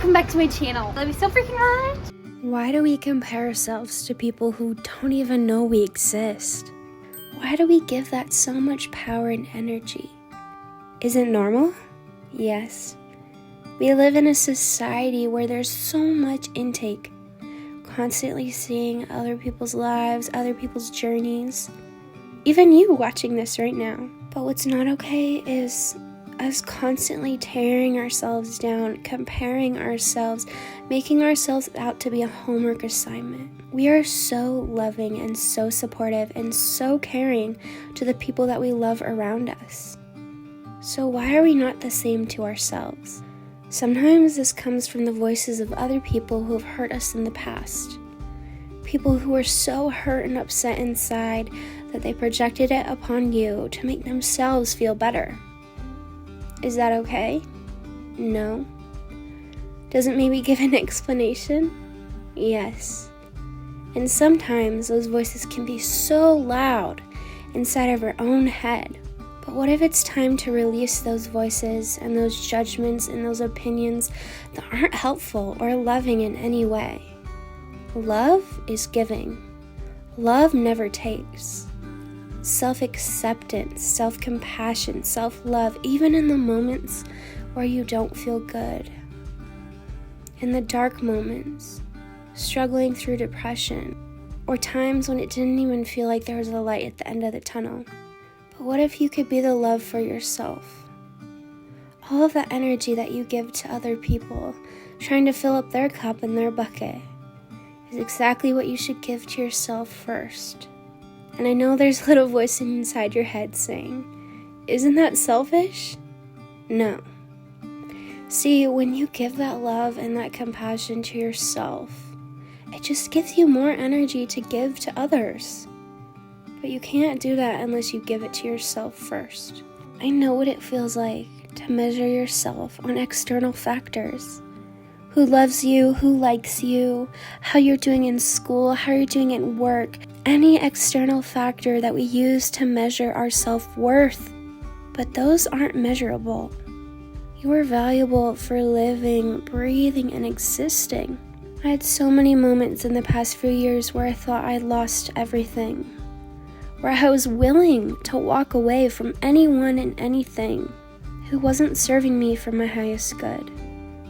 Welcome back to my channel. Love you so freaking much. Why do we compare ourselves to people who don't even know we exist? Why do we give that so much power and energy? Is it normal? Yes. We live in a society where there's so much intake, constantly seeing other people's lives, other people's journeys, even you watching this right now. But what's not okay is us constantly tearing ourselves down, comparing ourselves, making ourselves out to be a homework assignment. We are so loving and so supportive and so caring to the people that we love around us. So why are we not the same to ourselves? Sometimes this comes from the voices of other people who have hurt us in the past. People who are so hurt and upset inside that they projected it upon you to make themselves feel better. Is that okay? No. Does it maybe give an explanation? Yes. And sometimes those voices can be so loud inside of our own head. But what if it's time to release those voices and those judgments and those opinions that aren't helpful or loving in any way? Love is giving. Love never takes. Self-acceptance, self-compassion, self-love, even in the moments where you don't feel good. In the dark moments, struggling through depression, or times when it didn't even feel like there was a light at the end of the tunnel. But what if you could be the love for yourself? All of that energy that you give to other people, trying to fill up their cup and their bucket, is exactly what you should give to yourself first. And I know there's a little voice inside your head saying, isn't that selfish? No. See, when you give that love and that compassion to yourself, it just gives you more energy to give to others. But you can't do that unless you give it to yourself first. I know what it feels like to measure yourself on external factors. Who loves you, who likes you, how you're doing in school, how you're doing at work, any external factor that we use to measure our self-worth. But those aren't measurable. You are valuable for living, breathing, and existing. I had so many moments in the past few years where I thought I'd lost everything, where I was willing to walk away from anyone and anything who wasn't serving me for my highest good,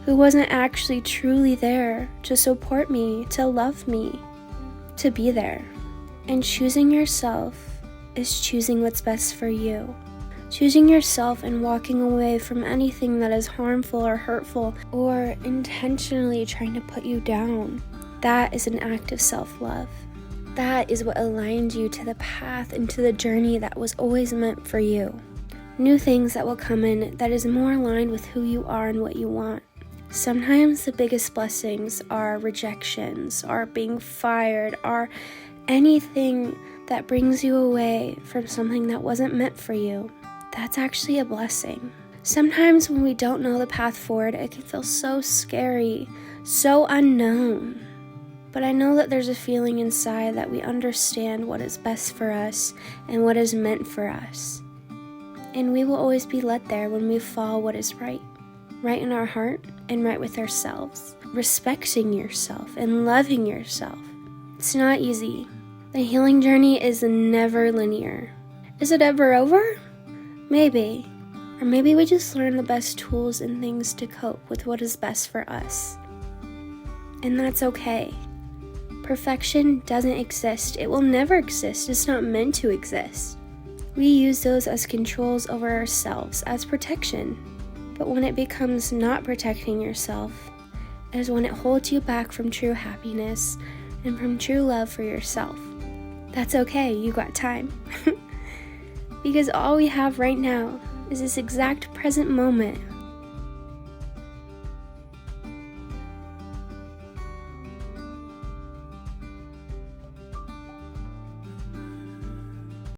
who wasn't actually truly there to support me, to love me, to be there. And choosing yourself is choosing what's best for you. Choosing yourself and walking away from anything that is harmful or hurtful or intentionally trying to put you down. That is an act of self-love. That is what aligned you to the path and to the journey that was always meant for you. New things that will come in that is more aligned with who you are and what you want. Sometimes the biggest blessings are rejections, are being fired, are anything that brings you away from something that wasn't meant for you. That's actually a blessing. Sometimes when we don't know the path forward, it can feel so scary, so unknown. But I know that there's a feeling inside that we understand what is best for us and what is meant for us. And we will always be led there when we follow what is right in our heart and right with ourselves. Respecting yourself and loving yourself. It's not easy. The healing journey is never linear. Is it ever over? Maybe. Or maybe we just learn the best tools and things to cope with what is best for us. And that's okay. Perfection doesn't exist. It will never exist. It's not meant to exist. We use those as controls over ourselves, as protection. But when it becomes not protecting yourself, is when it holds you back from true happiness and from true love for yourself. That's okay, you got time. Because all we have right now is this exact present moment